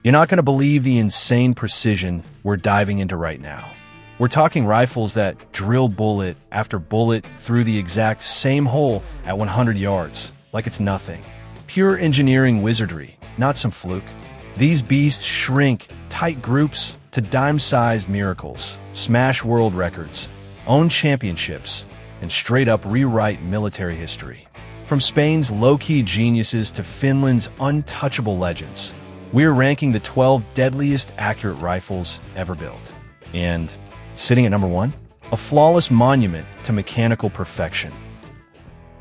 You're not going to believe the insane precision we're diving into right now. We're talking rifles that drill bullet after bullet through the exact same hole at 100 yards, like it's nothing. Pure engineering wizardry, not some fluke. These beasts shrink tight groups to dime-sized miracles, smash world records, own championships, and straight-up rewrite military history. From Spain's low-key geniuses to Finland's untouchable legends, we're ranking the 12 deadliest accurate rifles ever built. And sitting at number 1, a flawless monument to mechanical perfection.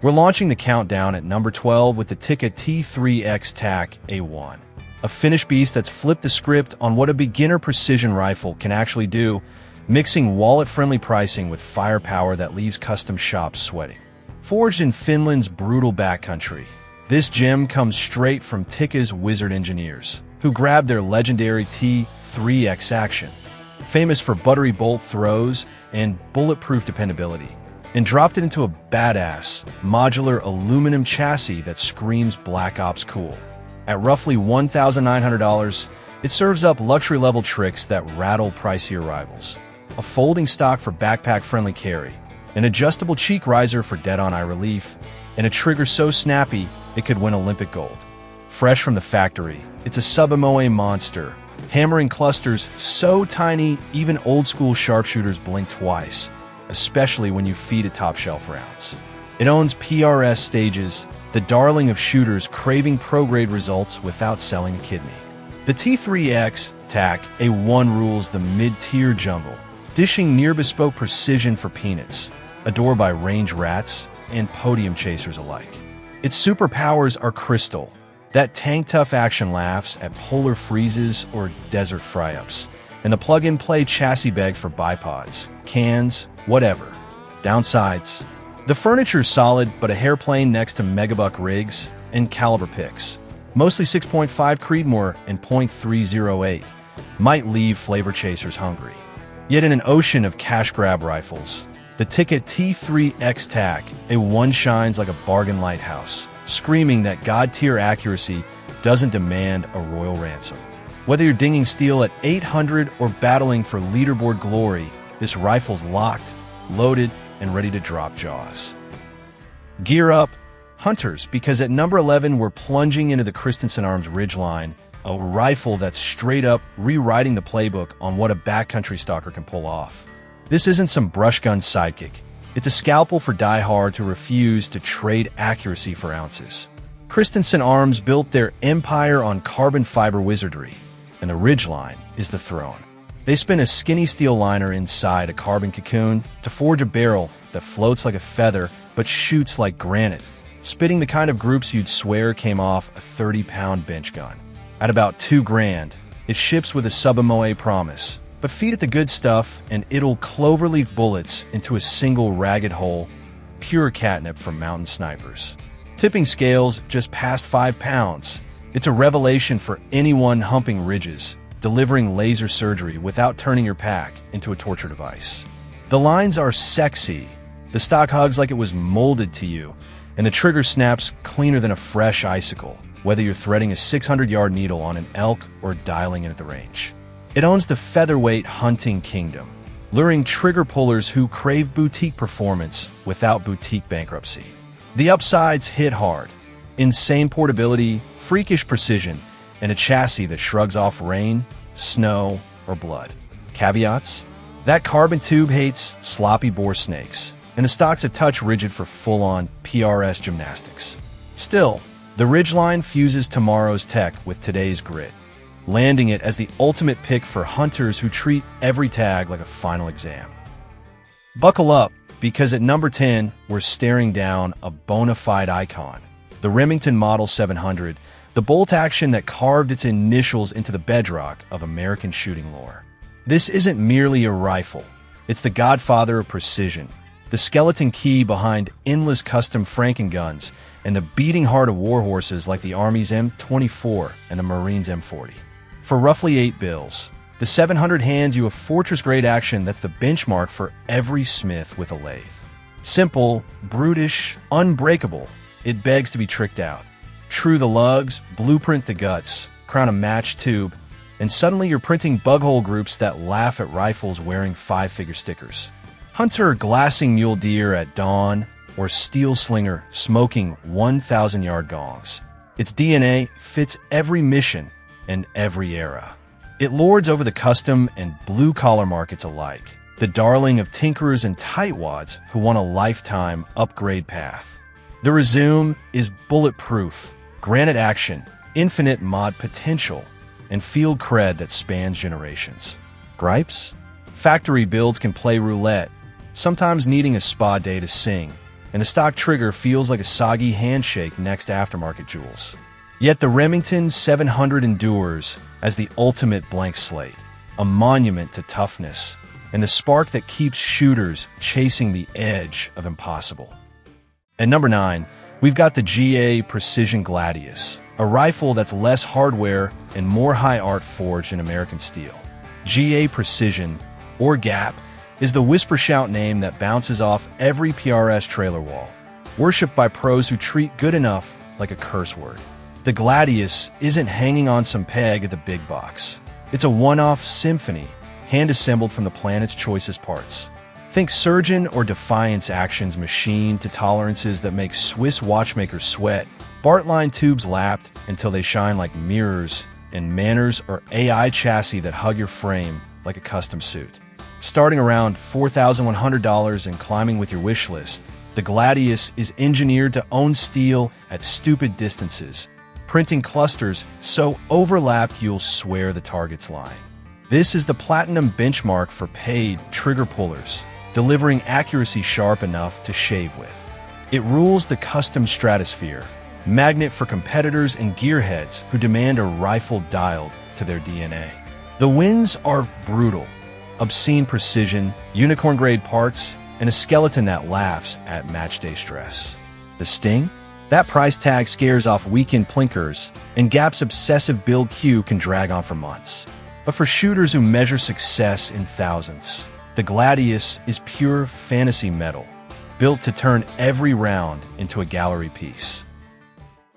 We're launching the countdown at number 12 with the Tikka T3x TAC A1, a Finnish beast that's flipped the script on what a beginner precision rifle can actually do, mixing wallet-friendly pricing with firepower that leaves custom shops sweating. Forged in Finland's brutal backcountry, this gem comes straight from Tikka's wizard engineers, who grabbed their legendary T3x action, famous for buttery bolt throws and bulletproof dependability, and dropped it into a badass, modular aluminum chassis that screams Black Ops cool. At roughly $1,900, it serves up luxury-level tricks that rattle pricier rivals. A folding stock for backpack-friendly carry, an adjustable cheek riser for dead-on eye relief, and a trigger so snappy it could win Olympic gold. Fresh from the factory, it's a sub-MOA monster, hammering clusters so tiny even old-school sharpshooters blink twice, especially when you feed it top-shelf rounds. It owns PRS stages, the darling of shooters craving pro-grade results without selling a kidney. The T3x TAC A1 rules the mid-tier jungle, dishing near-bespoke precision for peanuts, adored by range rats and podium chasers alike. Its superpowers are crystal, that tank-tough action laughs at polar freezes or desert fry-ups, and the plug-and-play chassis bag for bipods, cans, whatever. Downsides: the furniture's solid, but a hairplane next to megabuck rigs and caliber picks, mostly 6.5 Creedmoor and .308, might leave flavor chasers hungry. Yet in an ocean of cash-grab rifles, the Tikka T3x TAC A1 shines like a bargain lighthouse, screaming that god-tier accuracy doesn't demand a royal ransom. Whether you're dinging steel at 800 or battling for leaderboard glory, this rifle's locked, loaded, and ready to drop jaws. Gear up, hunters, because at number 11 we're plunging into the Christensen Arms Ridgeline, a rifle that's straight up rewriting the playbook on what a backcountry stalker can pull off. This isn't some brush gun sidekick. It's a scalpel for diehards who refuse to trade accuracy for ounces. Christensen Arms built their empire on carbon fiber wizardry, and the Ridgeline is the throne. They spin a skinny steel liner inside a carbon cocoon to forge a barrel that floats like a feather but shoots like granite, spitting the kind of groups you'd swear came off a 30-pound bench gun. At about $2,000, it ships with a sub-MOA promise, but feed it the good stuff and it'll cloverleaf bullets into a single ragged hole, pure catnip for mountain snipers. Tipping scales just past 5 pounds. It's a revelation for anyone humping ridges, delivering laser surgery without turning your pack into a torture device. The lines are sexy. The stock hugs like it was molded to you, and the trigger snaps cleaner than a fresh icicle, whether you're threading a 600-yard needle on an elk or dialing in at the range. It owns the featherweight hunting kingdom, luring trigger pullers who crave boutique performance without boutique bankruptcy. The upsides hit hard: insane portability, freakish precision, and a chassis that shrugs off rain, snow, or blood. Caveats: that carbon tube hates sloppy bore snakes, and the stock's a touch rigid for full-on PRS gymnastics. Still, the Ridgeline fuses tomorrow's tech with today's grit, landing it as the ultimate pick for hunters who treat every tag like a final exam. Buckle up, because at number 10, we're staring down a bona fide icon, the Remington Model 700, the bolt action that carved its initials into the bedrock of American shooting lore. This isn't merely a rifle. It's the godfather of precision, the skeleton key behind endless custom Franken guns, and the beating heart of warhorses like the Army's M24 and the Marines' M40. For roughly $8, the 700 hands you a fortress-grade action that's the benchmark for every smith with a lathe. Simple, brutish, unbreakable, it begs to be tricked out. True the lugs, blueprint the guts, crown a match tube, and suddenly you're printing bughole groups that laugh at rifles wearing 5-figure stickers. Hunter glassing mule deer at dawn, or steel slinger smoking 1,000-yard gongs. Its DNA fits every mission and every era. It lords over the custom and blue-collar markets alike, the darling of tinkerers and tightwads who want a lifetime upgrade path. The Resume is bulletproof, granite action, infinite mod potential, and field cred that spans generations. Gripes? Factory builds can play roulette, sometimes needing a spa day to sing, and the stock trigger feels like a soggy handshake next to aftermarket jewels. Yet the Remington 700 endures as the ultimate blank slate, a monument to toughness, and the spark that keeps shooters chasing the edge of impossible. At number 9, we've got the GA Precision Gladius, a rifle that's less hardware and more high art forged in American steel. GA Precision, or GAP, is the whisper-shout name that bounces off every PRS trailer wall, worshipped by pros who treat good enough like a curse word. The Gladius isn't hanging on some peg at the big box. It's a one-off symphony, hand-assembled from the planet's choicest parts. Think Surgeon or Defiance actions machined to tolerances that make Swiss watchmakers sweat, Bartline tubes lapped until they shine like mirrors, and Manners or AI chassis that hug your frame like a custom suit. Starting around $4,100 and climbing with your wish list, the Gladius is engineered to own steel at stupid distances, printing clusters so overlapped you'll swear the target's lying. This is the platinum benchmark for paid trigger pullers, delivering accuracy sharp enough to shave with. It rules the custom stratosphere, magnet for competitors and gearheads who demand a rifle dialed to their DNA. The wins are brutal. Obscene precision, unicorn-grade parts, and a skeleton that laughs at matchday stress. The sting? That price tag scares off weekend plinkers, and GAP's obsessive build queue can drag on for months. But for shooters who measure success in thousands, the Gladius is pure fantasy metal, built to turn every round into a gallery piece.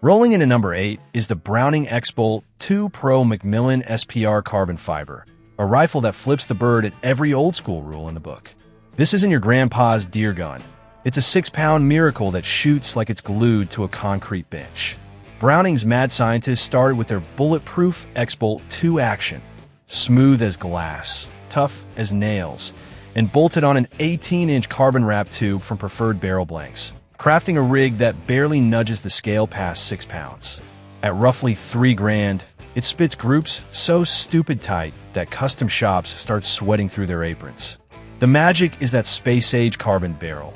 Rolling into number 8 is the Browning X-Bolt 2 Pro McMillan SPR carbon fiber, a rifle that flips the bird at every old-school rule in the book. This isn't your grandpa's deer gun. It's a 6-pound miracle that shoots like it's glued to a concrete bench. Browning's mad scientists started with their bulletproof X-Bolt 2 action, smooth as glass, tough as nails, and bolted on an 18-inch carbon wrap tube from preferred barrel blanks, crafting a rig that barely nudges the scale past 6 pounds. At roughly $3,000, it spits groups so stupid tight that custom shops start sweating through their aprons. The magic is that space-age carbon barrel,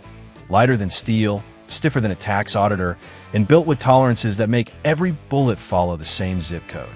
lighter than steel, stiffer than a tax auditor, and built with tolerances that make every bullet follow the same zip code.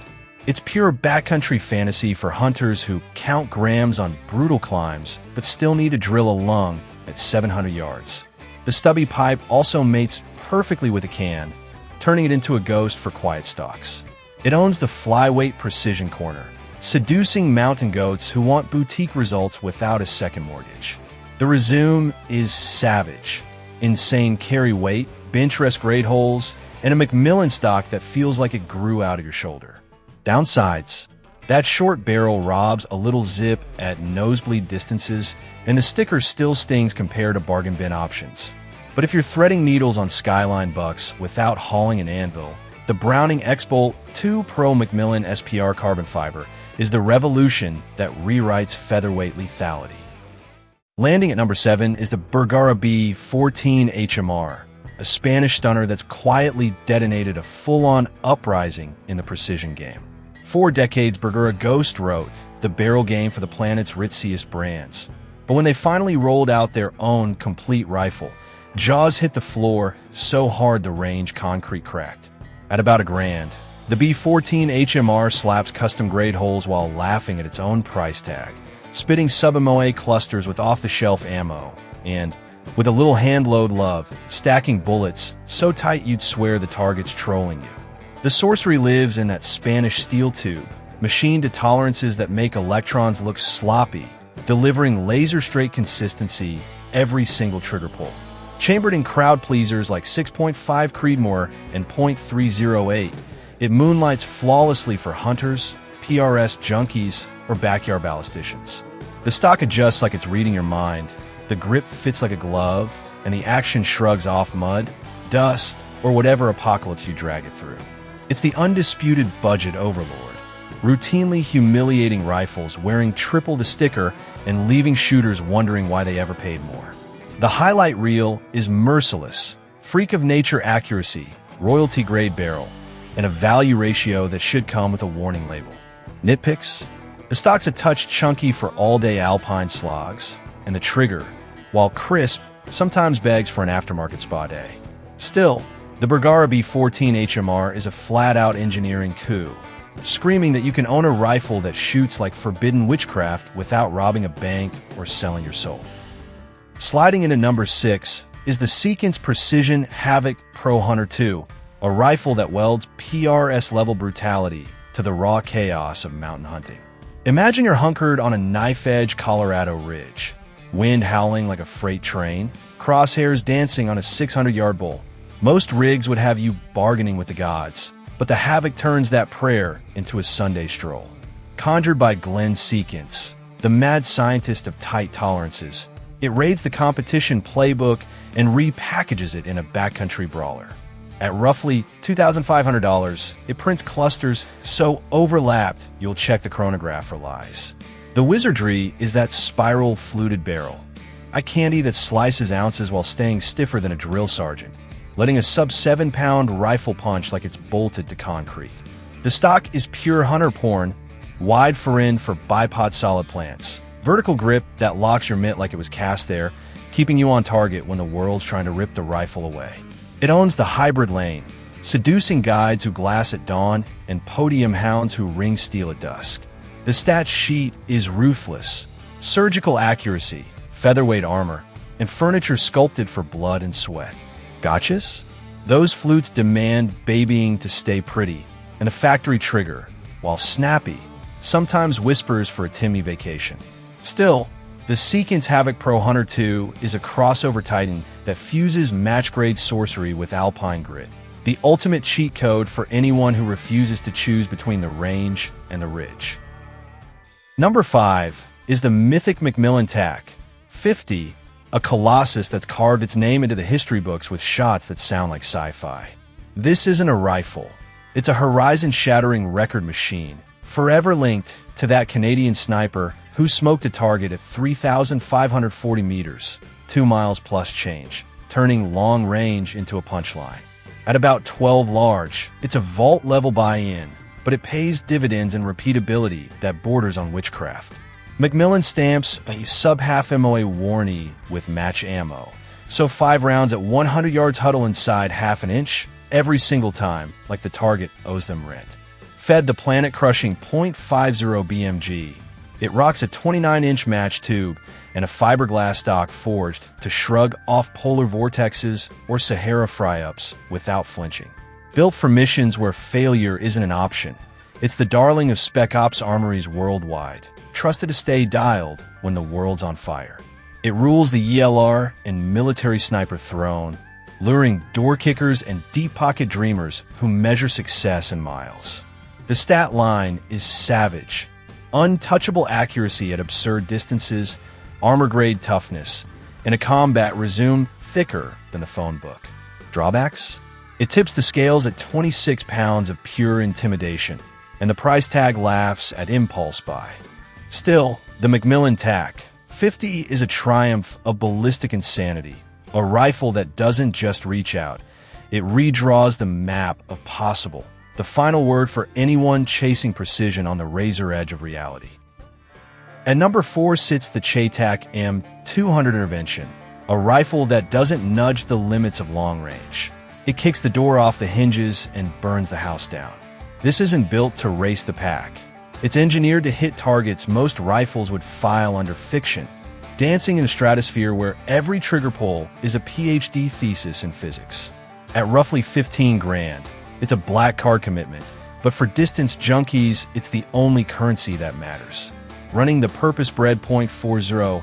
It's pure backcountry fantasy for hunters who count grams on brutal climbs but still need to drill a lung at 700 yards. The stubby pipe also mates perfectly with a can, turning it into a ghost for quiet stalks. It owns the flyweight precision corner, seducing mountain goats who want boutique results without a second mortgage. The Resume is savage. Insane carry weight, bench rest grade holes, and a McMillan stock that feels like it grew out of your shoulder. Downsides: that short barrel robs a little zip at nosebleed distances, and the sticker still stings compared to bargain bin options. But if you're threading needles on Skyline bucks without hauling an anvil, the Browning X-Bolt 2 Pro McMillan SPR carbon fiber is the revolution that rewrites featherweight lethality. Landing at number 7 is the Bergara B14 HMR, a Spanish stunner that's quietly detonated a full-on uprising in the precision game. 4 decades, Bergara ghost wrote the barrel game for the planet's ritziest brands. But when they finally rolled out their own complete rifle, jaws hit the floor so hard the range concrete cracked. At about $1,000, the B14 HMR slaps custom-grade holes while laughing at its own price tag, spitting sub-MOA clusters with off-the-shelf ammo, and, with a little hand-load love, stacking bullets so tight you'd swear the target's trolling you. The sorcery lives in that Spanish steel tube, machined to tolerances that make electrons look sloppy, delivering laser-straight consistency every single trigger pull. Chambered in crowd pleasers like 6.5 Creedmoor and .308, it moonlights flawlessly for hunters, PRS junkies or backyard ballisticians. The stock adjusts like it's reading your mind, the grip fits like a glove, and the action shrugs off mud, dust, or whatever apocalypse you drag it through. It's the undisputed budget overlord, routinely humiliating rifles, wearing triple the sticker, and leaving shooters wondering why they ever paid more. The highlight reel is merciless, freak of nature accuracy, royalty-grade barrel, and a value ratio that should come with a warning label. Nitpicks? The stock's a touch chunky for all-day alpine slogs, and the trigger, while crisp, sometimes begs for an aftermarket spa day. Still, the Bergara B14 HMR is a flat-out engineering coup, screaming that you can own a rifle that shoots like forbidden witchcraft without robbing a bank or selling your soul. Sliding into number 6 is the Seekins Precision Havak Pro Hunter 2, a rifle that welds PRS-level brutality to the raw chaos of mountain hunting. Imagine you're hunkered on a knife-edge Colorado ridge, wind howling like a freight train, crosshairs dancing on a 600-yard bull. Most rigs would have you bargaining with the gods, but the Havak turns that prayer into a Sunday stroll. Conjured by Glenn Seekins, the mad scientist of tight tolerances, it raids the competition playbook and repackages it in a backcountry brawler. At roughly $2,500, it prints clusters so overlapped you'll check the chronograph for lies. The wizardry is that spiral fluted barrel, a candy that slices ounces while staying stiffer than a drill sergeant, letting a sub-7-pound rifle punch like it's bolted to concrete. The stock is pure hunter porn, wide for-in for bipod solid plants, vertical grip that locks your mitt like it was cast there, keeping you on target when the world's trying to rip the rifle away. It owns the hybrid lane, seducing guides who glass at dawn and podium hounds who ring steel at dusk. The stat sheet is ruthless, surgical accuracy, featherweight armor, and furniture sculpted for blood and sweat. Gotchas? Those flutes demand babying to stay pretty, and a factory trigger, while snappy, sometimes whispers for a Timmy vacation. Still, the Seekins Havak Pro Hunter 2 is a crossover titan that fuses match-grade sorcery with alpine grit, the ultimate cheat code for anyone who refuses to choose between the range and the ridge. Number 5 is the mythic McMillan TAC-50, a colossus that's carved its name into the history books with shots that sound like sci-fi. This isn't a rifle. It's a horizon-shattering record machine, forever linked to that Canadian sniper who smoked a target at 3,540 meters, 2 miles plus change, turning long range into a punchline. At about 12 large, it's a vault-level buy-in, but it pays dividends in repeatability that borders on witchcraft. McMillan stamps a sub-half MOA warranty with match ammo, so 5 rounds at 100 yards huddle inside half an inch every single time, like the target owes them rent. Fed the planet-crushing .50 BMG, it rocks a 29-inch match tube and a fiberglass stock forged to shrug off polar vortexes or Sahara fry-ups without flinching. Built for missions where failure isn't an option, it's the darling of Spec Ops armories worldwide, trusted to stay dialed when the world's on fire. It rules the ELR and military sniper throne, luring door kickers and deep-pocket dreamers who measure success in miles. The stat line is savage. Untouchable accuracy at absurd distances, armor-grade toughness, and a combat resume thicker than the phone book. Drawbacks? It tips the scales at 26 pounds of pure intimidation, and the price tag laughs at impulse buy. Still, the McMillan TAC-50 is a triumph of ballistic insanity, a rifle that doesn't just reach out, it redraws the map of possible. The final word for anyone chasing precision on the razor edge of reality. At number 4 sits the CheyTac M200 Intervention, a rifle that doesn't nudge the limits of long range. It kicks the door off the hinges and burns the house down. This isn't built to race the pack. It's engineered to hit targets most rifles would file under fiction, dancing in a stratosphere where every trigger pull is a PhD thesis in physics. At roughly 15 grand, it's a black card commitment, but for distance junkies, it's the only currency that matters. Running the purpose-bred .408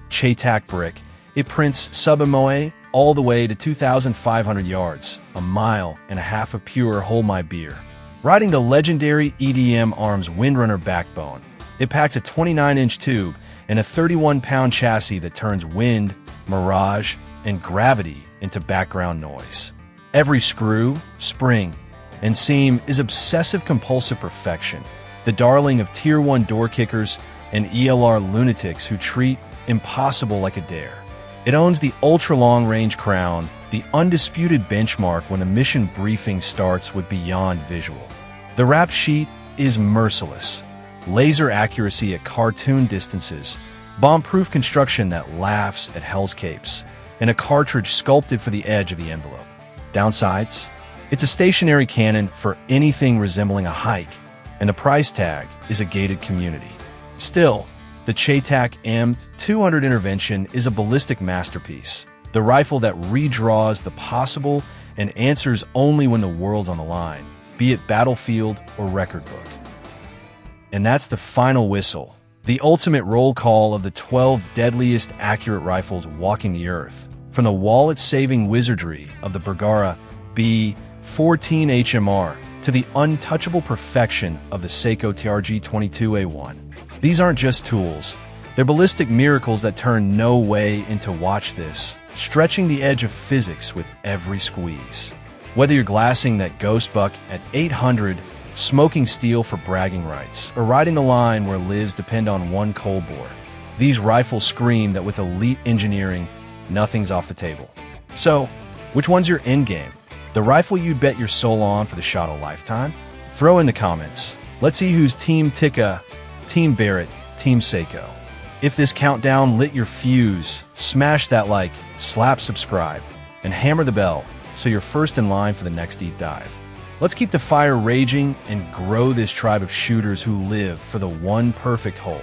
CheyTac brick, it prints sub-MOA all the way to 2,500 yards, a mile and a half of pure hold my beer. Riding the legendary EDM Arms Windrunner backbone, it packs a 29-inch tube and a 31-pound chassis that turns wind, mirage, and gravity into background noise. Every screw, spring, and seam is obsessive-compulsive perfection, the darling of Tier 1 door kickers and ELR lunatics who treat impossible like a dare. It owns the ultra-long-range crown, the undisputed benchmark when a mission briefing starts with beyond visual. The wrap sheet is merciless. Laser accuracy at cartoon distances, bomb-proof construction that laughs at hell's capes, and a cartridge sculpted for the edge of the envelope. Downsides? It's a stationary cannon for anything resembling a hike, and the price tag is a gated community. Still, the CheyTac M200 intervention is a ballistic masterpiece, the rifle that redraws the possible and answers only when the world's on the line, be it battlefield or record book. And that's the final whistle, the ultimate roll call of the 12 deadliest accurate rifles walking the earth, from the wallet-saving wizardry of the Bergara B14 HMR to the untouchable perfection of the Sako TRG-22A1. These aren't just tools, they're ballistic miracles that turn no way into watch this, stretching the edge of physics with every squeeze. Whether you're glassing that ghost buck at 800, smoking steel for bragging rights, or riding the line where lives depend on one cold bore, these rifles scream that with elite engineering, nothing's off the table. So, which one's your endgame? The rifle you'd bet your soul on for the shot of a lifetime? Throw in the comments. Let's see who's Team Tikka, Team Barrett, Team Sako. If this countdown lit your fuse, smash that like, slap subscribe, and hammer the bell so you're first in line for the next deep dive. Let's keep the fire raging and grow this tribe of shooters who live for the one perfect hole.